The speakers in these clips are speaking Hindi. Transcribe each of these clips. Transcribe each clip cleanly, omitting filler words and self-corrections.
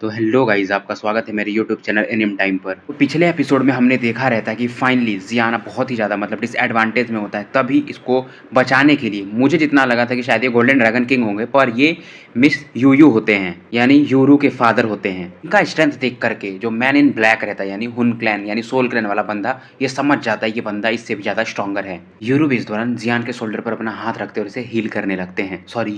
तो हेलो गाइस, आपका स्वागत है मेरे यूट्यूब चैनल एनिम टाइम पर। तो पिछले एपिसोड में हमने देखा रहता है कि फाइनली जियाना बहुत ही ज़्यादा मतलब डिसएडवांटेज में होता है, तभी इसको बचाने के लिए मुझे जितना लगा था कि शायद ये गोल्डन ड्रैगन किंग होंगे, पर ये मिस यूयू होते हैं, यानी यूरू के फादर होते हैं। इनका स्ट्रेंथ देख करके जो मैन इन ब्लैक रहता है यानी हुन क्लैन यानी सोल क्लैन वाला बंदा, ये समझ जाता है ये बंदा इससे भी ज़्यादा स्ट्रॉन्गर है। यूरू भी इस दौरान जियान के शोल्डर पर अपना हाथ रखते और इसे हील करने लगते हैं। सॉरी,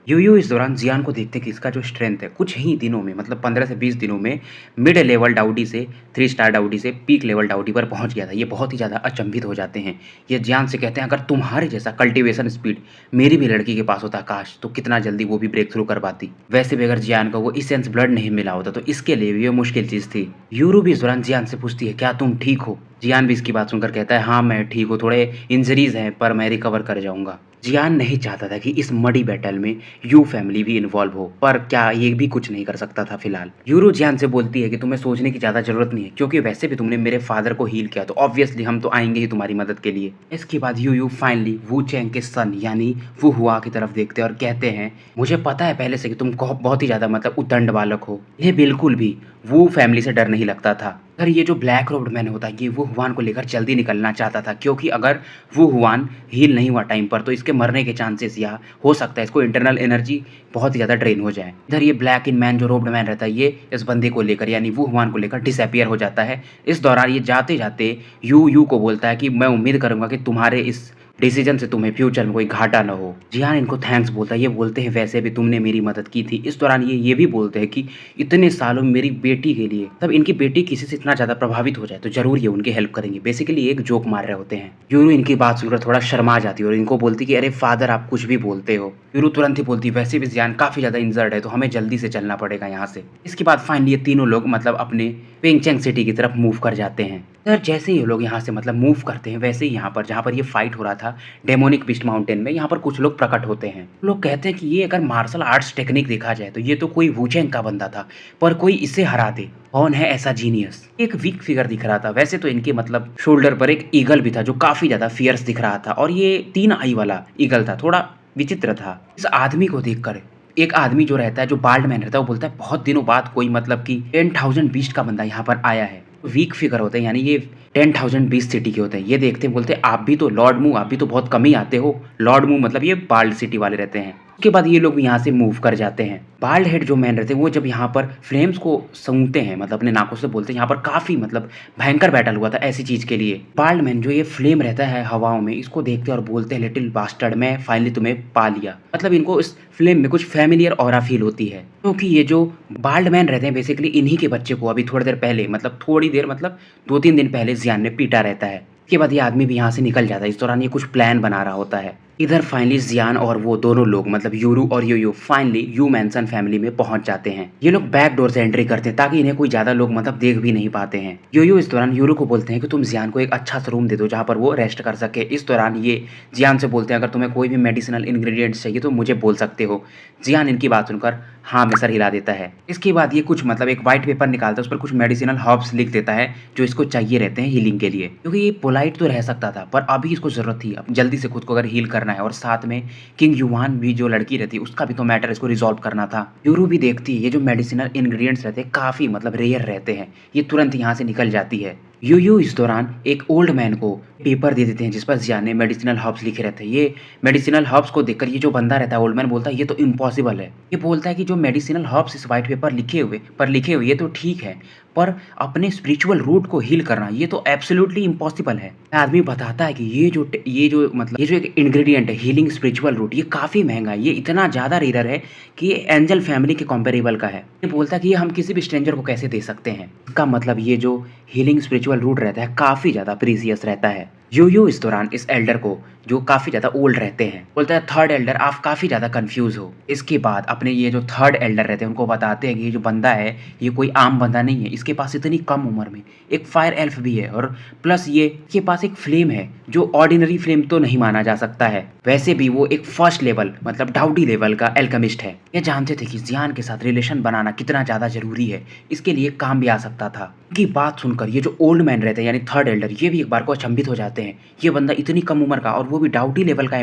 यूयू इस दौरान जियान को देखते कि इसका जो स्ट्रेंथ है कुछ ही दिनों में मतलब 15 से 20 दिनों में मिड लेवल डाउडी से 3 स्टार डाउडी से पीक लेवल डाउडी पर पहुंच गया था। ये बहुत ही ज़्यादा अचंभित हो जाते हैं। ये जियान से कहते हैं अगर तुम्हारे जैसा कल्टीवेशन स्पीड मेरी भी लड़की के पास होता काश, तो कितना जल्दी वो भी ब्रेक थ्रू कर पाती। वैसे भी अगर जियान को वो इसेंस ब्लड नहीं मिला होता तो इसके लिए भी ये मुश्किल चीज़ थी। यूरू भी इस दौरान जियान से पूछती है क्या तुम ठीक हो। जियान भी इसकी बात सुनकर कहता है हाँ मैं ठीक हूँ, थोड़े इंजरीज हैं पर मैं रिकवर कर जाऊंगा। जियान नहीं चाहता था कि इस मडी बैटल में यू फैमिली भी इन्वॉल्व हो, पर क्या ये भी कुछ नहीं कर सकता था फिलहाल। यूरो जियान से बोलती है कि तुम्हें सोचने की ज़्यादा जरूरत नहीं है, क्योंकि वैसे भी तुमने मेरे फादर को हील किया तो ऑब्वियसली हम तो आएंगे ही तुम्हारी मदद के लिए। इसके बाद यू फाइनली वू चैंग के सन यानी वू हुआ की तरफ देखते हैं और कहते हैं मुझे पता है पहले से कि तुम बहुत ही ज़्यादा मतलब उद्दंड बालक हो। ये बिल्कुल भी वो फैमिली से डर नहीं लगता था। अगर ये जो ब्लैक रोब्ड मैन होता है ये वो हुआन को लेकर जल्दी निकलना चाहता था, क्योंकि अगर वो हुआन हील नहीं हुआ टाइम पर तो इसके मरने के चांसेस या हो सकता है इसको इंटरनल एनर्जी बहुत ही ज़्यादा ड्रेन हो जाए। इधर ये ब्लैक इन मैन जो रोब्ड मैन रहता है ये इस बंदे को लेकर यानी वो हुआन को लेकर डिसअपियर हो जाता है। इस दौरान ये जाते जाते यू को बोलता है कि मैं उम्मीद करूंगा कि तुम्हारे इस डिसीजन से तुम्हें फ्यूचर में कोई घाटा न हो। जियान इनको थैंक्स बोलता है। ये बोलते हैं वैसे भी तुमने मेरी मदद की थी। इस दौरान ये भी बोलते हैं कि इतने सालों में मेरी बेटी के लिए, तब इनकी बेटी किसी से इतना ज़्यादा प्रभावित हो जाए तो जरूर ये उनकी हेल्प करेंगे। बेसिकली एक जोक मार रहे होते हैं। यूरू इनकी बात सुनकर थोड़ा शर्मा जाती है और इनको बोलती कि अरे फादर आप कुछ भी बोलते हो। यूरू तुरंत ही बोलती वैसे भी जियान काफ़ी ज़्यादा इंजर्ड है तो हमें जल्दी से चलना पड़ेगा यहाँ से। इसके बाद फाइनली ये तीनों लोग मतलब अपने पेंगचेंग सिटी की तरफ मूव कर जाते हैं। सर जैसे ही ये लोग यहाँ से मतलब मूव करते हैं वैसे ही यहाँ पर जहाँ पर ये फाइट हो रहा था डेमोनिक बिस्ट माउंटेन में, यहाँ पर कुछ लोग प्रकट होते हैं। लोग कहते हैं कि ये अगर मार्शल आर्ट्स टेक्निक देखा जाए तो ये तो कोई वुचेंग का बंदा था, पर कोई इसे हरा दे कौन है ऐसा जीनियस। एक वीक फिगर दिख रहा था। वैसे तो इनके मतलब शोल्डर पर एक ईगल भी था जो काफी ज्यादा फियर्स दिख रहा था, और ये 3 आई वाला ईगल था, थोड़ा विचित्र था। इस आदमी को देखकर एक आदमी जो रहता है जो बाल्ड मैन रहता है वो बोलता है बहुत दिनों बाद कोई मतलब कि 10,000 बीस्ट का बंदा यहाँ पर आया है। वीक फिगर होते हैं यानी ये 10,000 बीस्ट सिटी के होते हैं। ये देखते हैं बोलते हैं आप भी तो लॉर्ड मू, आप भी तो बहुत कम ही आते हो। लॉर्ड मू मतलब ये बाल्ड सिटी वाले रहते हैं। उसके बाद ये लोग यहाँ से मूव कर जाते हैं। बाल्ड हेड जो मैन रहते हैं वो जब यहाँ पर फ्लेम्स को सूंघते हैं मतलब अपने नाकों से बोलते हैं यहाँ पर काफी मतलब भयंकर बैटल हुआ था ऐसी चीज के लिए। बाल्ड मैन जो ये फ्लेम रहता है हवाओं में इसको देखते हैं और बोलते हैं लिटिल बास्टर्ड मैं फाइनली तुम्हें पा लिया। मतलब इनको इस फ्लेम में कुछ फैमिलियर ऑरा फील होती है, क्योंकि ये जो बाल्ड मैन रहते हैं बेसिकली इन्हीं के बच्चे को अभी थोड़ी देर पहले मतलब 2-3 दिन पहले जियान ने पीटा रहता है। इसके बाद ये आदमी भी यहाँ से निकल जाता है। इस दौरान ये कुछ प्लान बना रहा होता है। इधर फाइनली जियान और वो दोनों लोग मतलब यूरू और यूयू फाइनली यू मैंसन फैमिली में पहुंच जाते हैं। ये लोग बैक डोर से एंट्री करते हैं ताकि इन्हें कोई ज्यादा लोग मतलब देख भी नहीं पाते हैं। यूयू इस दौरान यूरू को बोलते हैं कि तुम जियान को एक अच्छा सा रूम दे दो जहाँ पर वो रेस्ट कर सके। इस दौरान ये जियान से बोलते हैं अगर तुम्हें कोई भी मेडिसिनल इंग्रेडिएंट्स चाहिए तो मुझे बोल सकते हो। जियान इनकी बात सुनकर हाँ में सर हिला देता है। इसके बाद ये कुछ मतलब एक व्हाइट पेपर निकालता है, उस पर कुछ मेडिसिनल हर्ब्स लिख देता है जो इसको चाहिए रहते हैं हीलिंग के लिए, क्योंकि ये पोलाइट तो रह सकता था पर अभी इसको जरूरत थी अब जल्दी से खुद को अगर हील करना है, और साथ में किंग युवान भी जो लड़की रहती है उसका भी तो मैटर इसको रिजॉल्व करना था। यूरू भी देखती है ये जो मेडिसिनल इंग्रेडिएंट्स रहते हैं काफी मतलब रेयर रहते हैं, ये तुरंत यहाँ से निकल जाती है। यू इस दौरान एक ओल्ड मैन को पेपर दे देते हैं जिस पर जियान ने मेडिसिनल हर्ब्स लिखे रहते हैं। ये मेडिसिनल हर्ब्स को देखकर ये जो बंदा रहता है ओल्ड मैन बोलता है ये तो इम्पॉसिबल है। ये बोलता है कि जो मेडिसिनल हर्ब्स इस व्हाइट पेपर लिखे हुए ये तो ठीक है, पर अपने स्पिरिचुअल रूट को हील करना ये तो एब्सोल्युटली इम्पॉसिबल है। आदमी बताता है कि ये जो एक इंग्रेडिएंट है हीलिंग स्पिरिचुअल रूट ये काफी महंगा है, ये इतना ज्यादा रेयर है कि ये एंजल फैमिली के कंपेरेबल का है। ये बोलता है कि ये हम किसी भी स्ट्रेंजर को कैसे दे सकते हैं। इसका मतलब ये जो हीलिंग स्पिरिचुअल रूट रहता है काफी ज्यादा प्रीसियस रहता है। यू इस दौरान इस एल्डर को जो काफी ज्यादा ओल्ड रहते हैं बोलता है थर्ड एल्डर आप काफी ज्यादा कंफ्यूज हो। इसके बाद अपने ये जो थर्ड एल्डर रहते हैं उनको बताते हैं कि ये जो बंदा है ये कोई आम बंदा नहीं है, इसके पास इतनी कम उम्र में एक फायर एल्फ भी है, और प्लस ये के पास एक फ्लेम है जो ऑर्डिनरी फ्लेम तो नहीं माना जा सकता है। वैसे भी वो एक फर्स्ट लेवल मतलब डाउडी लेवल का एल्केमिस्ट है। ये जानते थे कि जियान के साथ रिलेशन बनाना कितना ज्यादा जरूरी है, इसके लिए काम भी आ सकता था। की बात सुनकर ये जो ओल्ड मैन रहते हैं यानी थर्ड एल्डर ये भी एक बार को अचंभित हो जाते हैं। ये बंदा इतनी कम उम्र का और वो भी डाउटी लेवल का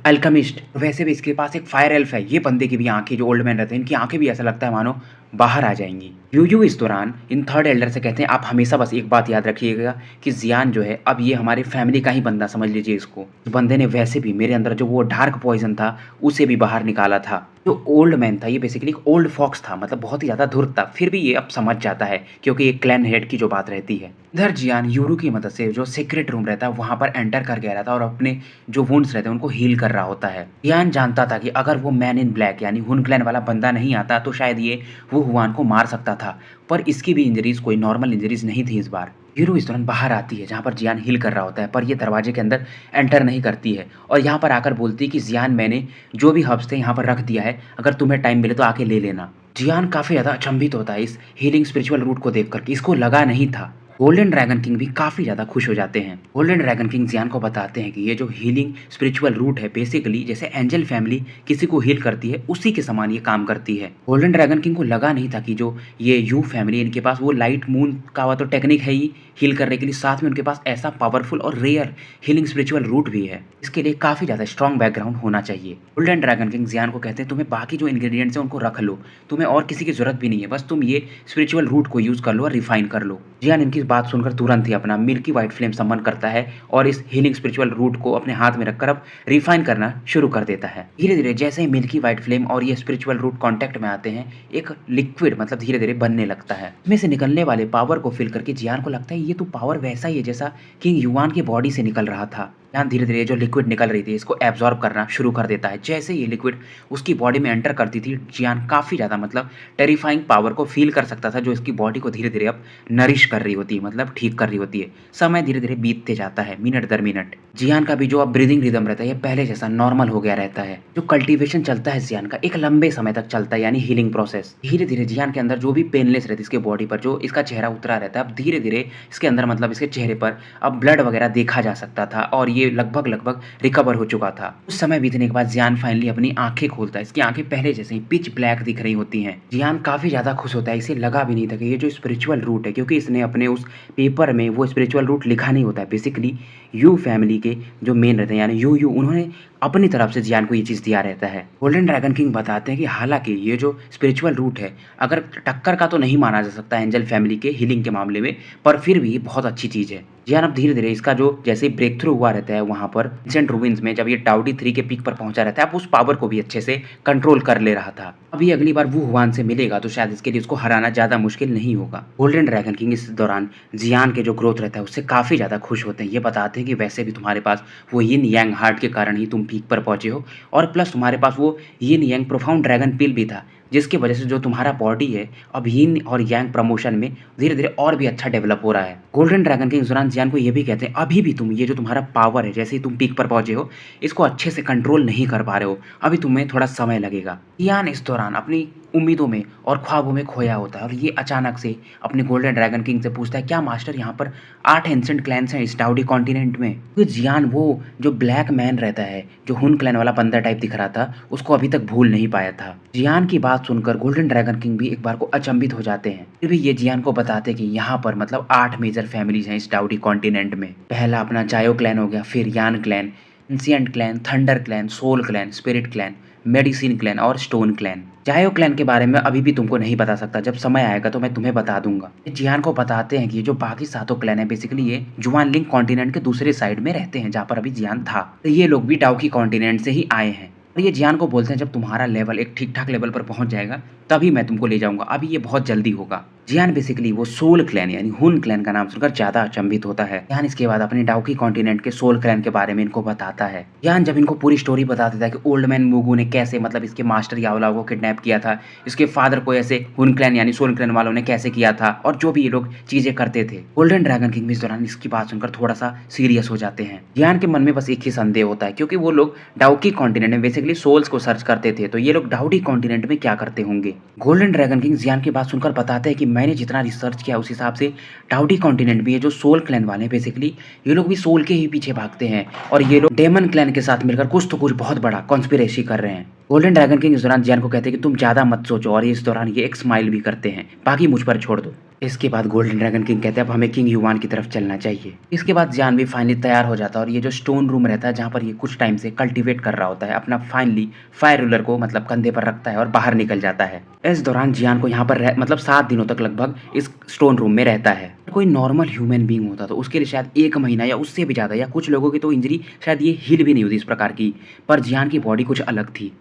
एल्केमिस्ट, वैसे भी इसके पास एक फायर एल्फ है। ये बंदे की भी आंखें जो ओल्ड मैन रहते हैं इनकी आंखें भी ऐसा लगता है मानो बाहर आ जाएंगी। यूयू इस दौरान इन थर्ड एल्डर से कहते हैं आप हमेशा बस एक बात याद रखिएगा कि जियान जो है अब ये हमारे फैमिली का ही बंदा समझ लीजिए इसको। इस बंदे ने वैसे भी मेरे अंदर जो वो डार्क पॉइजन था उसे भी बाहर निकाला था। जो ओल्ड मैन था ये बेसिकली एक ओल्ड फॉक्स था, मतलब बहुत ही ज़्यादा धूर्त था, फिर भी ये अब समझ जाता है क्योंकि ये क्लैन हेड की जो बात रहती है। इधर जियान यूरू की मदद से जो सीक्रेट रूम रहता है वहाँ पर एंटर कर गया रहता है और अपने जो वुंड्स रहते हैं उनको हील कर रहा होता है। जियान जानता था कि अगर वो मैन इन ब्लैक यानी हुन क्लैन वाला बंदा नहीं आता तो शायद ये वो हुआन को मार सकता था, पर इसकी भी इंजरीज कोई नॉर्मल इंजरीज नहीं थी इस बार। यूरू इस दौरान बाहर आती है जहाँ पर जियान हील कर रहा होता है, पर ये दरवाजे के अंदर एंटर नहीं करती है और यहाँ पर आकर बोलती है कि जियान मैंने जो भी हर्ब्स थे यहाँ पर रख दिया है, अगर तुम्हें टाइम मिले तो आके ले लेना। जियान काफ़ी ज़्यादा अचंभित होता है इस हीलिंग स्पिरिचुअल रूट को देख कर के, इसको लगा नहीं था। गोल्डन ड्रैगन किंग भी काफ़ी ज़्यादा खुश हो जाते हैं। गोल्डन ड्रैगन किंग जियान को बताते हैं कि ये जो हीलिंग स्पिरिचुअल रूट है बेसिकली जैसे एंजल फैमिली किसी को हील करती है उसी के समान ये काम करती है। गोल्डन ड्रैगन किंग को लगा नहीं था कि जो ये यू फैमिली इनके पास वो लाइट मून का हुआ तो टेक्निक है ही हील करने के लिए, साथ में उनके पास ऐसा पावरफुल और रेयर हीलिंग स्पिरिचुअल रूट भी है। इसके लिए काफ़ी ज़्यादा स्ट्रॉन्ग बैकग्राउंड होना चाहिए। गोल्डन ड्रैगन किंग जियान को कहते हैं तुम्हें बाकी जो इंग्रेडिएंट्स हैं उनको रख लो, तुम्हें और किसी की जरूरत भी नहीं है, बस तुम ये स्पिरिचुअल रूट को यूज़ कर लो और रिफाइन कर लो। जियान इनकी बात सुनकर तुरंत ही अपना मिल्की वाइट फ्लेम समन करता है और इस हीलिंग स्पिरिचुअल रूट को अपने हाथ में रखकर अब रिफाइन करना शुरू कर देता है। धीरे धीरे जैसे ही मिल्की वाइट फ्लेम और ये स्पिरिचुअल रूट कांटेक्ट में आते हैं एक लिक्विड मतलब धीरे धीरे बनने लगता है। इसमें से निकलने वाले पावर को फील करके जियान को लगता है ये तो पावर वैसा ही है जैसा किंग युआन की बॉडी से निकल रहा था। जियान धीरे धीरे जो लिक्विड निकल रही थी इसको एब्जॉर्ब करना शुरू कर देता है। जैसे ये लिक्विड उसकी बॉडी में एंटर करती थी जियान काफ़ी ज़्यादा मतलब टेरिफाइंग पावर को फील कर सकता था जो इसकी बॉडी को धीरे धीरे अब नरिश कर रही होती है, मतलब ठीक कर रही होती है। समय धीरे धीरे बीतते जाता है मिनट दर मिनट। जियान का भी जो अब ब्रीदिंग रिदम रहता है ये पहले जैसा नॉर्मल हो गया रहता है। जो कल्टीवेशन चलता है जियान का एक लंबे समय तक चलता है यानी हीलिंग प्रोसेस। धीरे धीरे जियान के अंदर जो भी पेनलेस रहती है इसके बॉडी पर जो इसका चेहरा उतरा रहता है अब धीरे धीरे इसके अंदर मतलब इसके चेहरे पर अब ब्लड वगैरह देखा जा सकता था और ये लगभग लगभग रिकवर हो चुका था। उस समय बीतने के बाद जियान फाइनली अपनी आंखें खोलता है। इसकी आंखें पहले जैसे ही पिच ब्लैक दिख रही होती हैं। जियान काफी ज्यादा खुश होता है, इसे लगा भी नहीं था कि ये जो स्पिरिचुअल रूट है, क्योंकि इसने अपने उस पेपर में वो स्पिरिचुअल रूट लिखा नहीं होता है। बेसिकली यू फैमिली के जो मेन रहते हैं यानी यू उन्होंने अपनी तरफ से जियान को ये चीज़ दिया रहता है। गोल्डन ड्रैगन किंग बताते हैं कि हालांकि ये जो स्पिरिचुअल रूट है अगर टक्कर का तो नहीं माना जा सकता एंजल फैमिली के हीलिंग के मामले में, पर फिर भी बहुत अच्छी चीज़ है। जियान अब धीरे धीरे इसका जो जैसे ब्रेक थ्रू हुआ रहता है वहाँ पर एंशिएंट रूइंस में जब ये टाउडी 3 के पीक पर पहुंचा रहता है अब उस पावर को भी अच्छे से कंट्रोल कर ले रहा था। अभी अगली बार वो हुआन से मिलेगा तो शायद इसके लिए उसको हराना ज़्यादा मुश्किल नहीं होगा। गोल्डन ड्रैगन किंग इस दौरान जियान के जो ग्रोथ रहता है उससे काफ़ी ज़्यादा खुश होते हैं। ये बताते हैं कि वैसे भी तुम्हारे पास वो यिन यांग हार्ट के कारण ही तुम पीक पर पहुंचे हो और प्लस तुम्हारे पास वो यिन यांग प्रोफाउंड ड्रैगन पिल भी था जिसकी वजह से जो तुम्हारा बॉडी है अब यिन और यांग प्रमोशन में धीरे धीरे और भी अच्छा डेवलप हो रहा है। गोल्डन ड्रैगन किंग इस दौरान जियान को ये भी कहते हैं अभी भी तुम ये जो तुम्हारा पावर है जैसे ही तुम पीक पर पहुंचे हो इसको अच्छे से कंट्रोल नहीं कर पा रहे हो, अभी तुम्हें थोड़ा समय लगेगा। जियान इस दौरान अपनी उम्मीदों में और ख्वाबों में खोया होता है और ये अचानक से अपने गोल्डन ड्रैगन किंग से पूछता है क्या मास्टर यहाँ पर 8 एंशिएंट क्लैंस हैं इस डाउडी कॉन्टिनेंट में। तो जियान वो जो ब्लैक मैन रहता है जो हुन क्लैन वाला बंदा टाइप दिख रहा था उसको अभी तक भूल नहीं पाया था। जियान की बात सुनकर गोल्डन ड्रैगन किंग भी एक बार को अचंभित हो जाते हैं। फिर भी ये जियान को बताते कि यहाँ पर मतलब 8 मेजर फैमिलीज हैं इस डाउडी कॉन्टिनेंट में। पहला अपना जायो क्लैन हो गया, फिर यान clan, ancient clan, thunder clan, soul clan, spirit clan, medicine clan और स्टोन क्लैन। जायो क्लैन के बारे में अभी भी तुमको नहीं बता सकता, जब समय आएगा तो मैं तुम्हें बता दूंगा। जियान को बताते हैं कि ये जो बाकी सातों क्लैन है बेसिकली ये जुआन लिंग कॉन्टिनेंट के दूसरे साइड में रहते हैं जहाँ पर अभी जियान था। तो ये लोग भी डाउकी कॉन्टिनेंट से ही आए हैं। और ये जियान को बोलते हैं जब तुम्हारा लेवल एक ठीक ठाक लेवल पर पहुंच जाएगा तभी मैं तुमको ले जाऊंगा, अभी ये बहुत जल्दी होगा। जियान बेसिकली वो सोल क्लैन यानी हुन क्लैन का नाम सुनकर ज्यादा अचंभित होता है। जियान इसके बाद अपने डाउकी कॉन्टिनेंट के सोल क्लैन के बारे में इनको बताता है। जियान जब इनको पूरी स्टोरी बता देता है कि ओल्ड मैन मुगू ने कैसे मतलब इसके मास्टर यावला को किडनैप किया था, इसके फादर को ऐसे हुन क्लैन यानी सोल क्लैन वालों ने कैसे किया था और जो भी ये लोग चीजें करते थे। गोल्डन ड्रैगन किंग भी इस दौरान इसकी बात सुनकर थोड़ा सा सीरियस हो जाते हैं। जियान के मन में बस एक ही संदेह होता है क्योंकि वो लोग डाउकी कॉन्टिनेंट में बेसिकली सोल्स को सर्च करते थे, तो ये लोग डाउडी कॉन्टिनेंट में क्या करते होंगे। गोल्डन ड्रैगन किंग जियान की बात सुनकर बताते हैं कि मैंने जितना रिसर्च किया उस हिसाब से डाउडी कॉन्टिनेंट भी है जो सोल क्लैन वाले हैं बेसिकली ये लोग भी सोल के ही पीछे भागते हैं और ये लोग डेमन क्लैन के साथ मिलकर कुछ तो कुछ बहुत बड़ा कॉन्स्पिरेसी कर रहे हैं। गोल्डन ड्रैगन किंग इस दौरान जियान को कहते हैं कि तुम ज्यादा मत सोचो और इस दौरान ये एक स्माइल भी करते हैं, बाकी मुझ पर छोड़ दो। इसके बाद गोल्डन ड्रैगन किंग कहते हैं अब हमें किंग युवान की तरफ चलना चाहिए। इसके बाद जियान भी फाइनली तैयार हो जाता है और ये जो स्टोन रूम रहता है जहाँ पर ये कुछ टाइम से कल्टीवेट कर रहा होता है अपना फाइनली फायर रूलर को मतलब कंधे पर रखता है और बाहर निकल जाता है। इस दौरान जियान को यहाँ पर मतलब 7 दिनों तक लगभग इस स्टोन रूम में रहता है। कोई नॉर्मल ह्यूमन बींग होता तो उसके लिए शायद 1 महीना या उससे भी ज़्यादा या कुछ लोगों की तो इंजरी शायद ये हील भी नहीं होती इस प्रकार की, पर जियान की बॉडी कुछ अलग थी।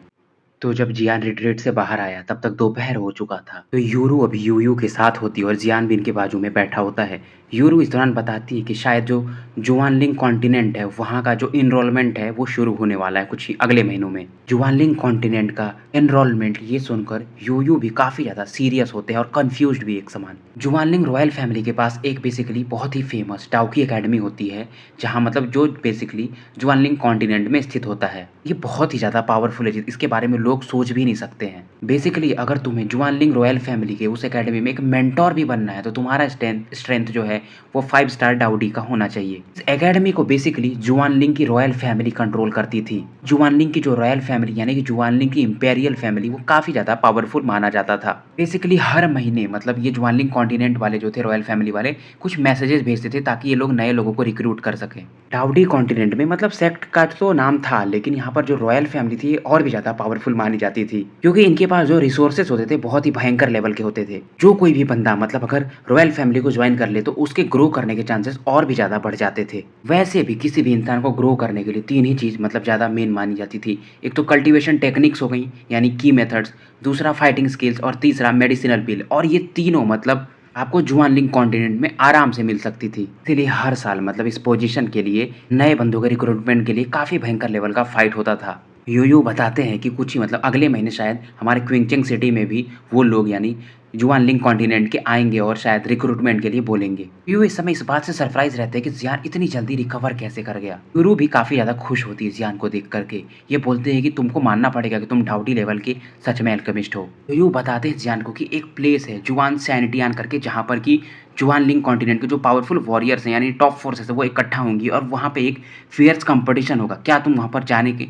तो जब जियान रिट्रीट से बाहर आया तब तक दोपहर हो चुका था। तो यूरू अभी यूयू के साथ होती है और जियान भी इनके बाजू में बैठा होता है। यूरू इस दौरान बताती है कि शायद जो जुआनलिंग कॉन्टिनेंट है वहाँ का जो इनरोलमेंट है वो शुरू होने वाला है कुछ ही अगले महीनों में। जुआनलिंग कॉन्टिनेंट का एनरोलमेंट ये सुनकर यूयू भी काफ़ी ज़्यादा सीरियस होते हैं और कंफ्यूज्ड भी एक समान। जुआनलिंग रॉयल फैमिली के पास एक बेसिकली बहुत ही फेमस डाउकी एकेडमी होती है जहाँ मतलब जो बेसिकली जुआनलिंग कॉन्टिनेंट में स्थित होता है। ये बहुत ही ज़्यादा पावरफुल है, इसके बारे में लोग सोच भी नहीं सकते हैं। बेसिकली अगर तुम्हें जुआनलिंग रॉयल फैमिली के उस एकेडमी में एक मेंटोर भी बनना है तो तुम्हारा स्ट्रेंथ जो है वो 5 स्टार डाउडी का होना चाहिए। इस एकेडमी को बेसिकली जुआनलिंग की रॉयल फैमिली कंट्रोल करती थी। जुआनलिंग की जो रॉयल फैमिली यानी कि जुआनलिंग की इंपेरियल फैमिली वो काफ़ी ज़्यादा पावरफुल माना जाता था। बेसिकली हर महीने मतलब ये जुआनलिंग कॉन्टिनेंट वाले जो थे रॉयल फैमिली वाले कुछ मैसेजेस भेजते थे ताकि ये लोग नए लोगों को रिक्रूट कर सकें। डाउडी कॉन्टिनेंट में मतलब सेक्ट का तो नाम था लेकिन यहाँ पर जो रॉयल फैमिली थी और भी ज़्यादा पावरफुल मानी जाती थी क्योंकि इनके पास जो रिसोर्सेस होते थे बहुत ही भयंकर लेवल के होते थे। जो कोई भी बंदा मतलब अगर रॉयल फैमिली को ज्वाइन कर ले तो उसके ग्रो करने के चांसेस और भी ज़्यादा बढ़ जाते थे। वैसे भी किसी भी इंसान को ग्रो करने के लिए 3 ही चीज़ मतलब ज़्यादा मेन मानी जाती थी। एक तो कल्टीवेशन टेक्निक्स हो गई यानी की मेथड्स, दूसरा फाइटिंग स्किल्स और तीसरा मेडिसिनल पिल, और ये तीनों मतलब आपको जुआनलिंग कॉन्टिनेंट में आराम से मिल सकती थी। इसीलिए हर साल मतलब इस पोजीशन के लिए नए बंदों के रिक्रूटमेंट के लिए काफ़ी भयंकर लेवल का फाइट होता था। यूयू बताते हैं कि कुछ ही मतलब अगले महीने शायद हमारे क्विंगचेंग सिटी में भी वो लोग यानी जुआनलिंग कॉन्टिनेंट के आएंगे और शायद रिक्रूटमेंट के लिए बोलेंगे। यूयू इस समय इस बात से सरप्राइज रहते हैं कि जियान इतनी जल्दी रिकवर कैसे कर गया। यूरू भी काफ़ी ज़्यादा खुश होती है जियान को देख करके। ये बोलते हैं कि तुमको मानना पड़ेगा कि तुम डाउडी लेवल के सच में अल्केमिस्ट हो। यूयू बताते हैं जियान को कि एक प्लेस है जुआन सैनिटियान करके जहाँ पर कि जुआनलिंग कॉन्टिनेंट के जो पावरफुल वॉरियर्स हैं यानी टॉप फोर्सेस है वो इकट्ठा होंगी और वहाँ पे एक फियर्स कंपटीशन होगा। क्या तुम वहाँ पर जाने के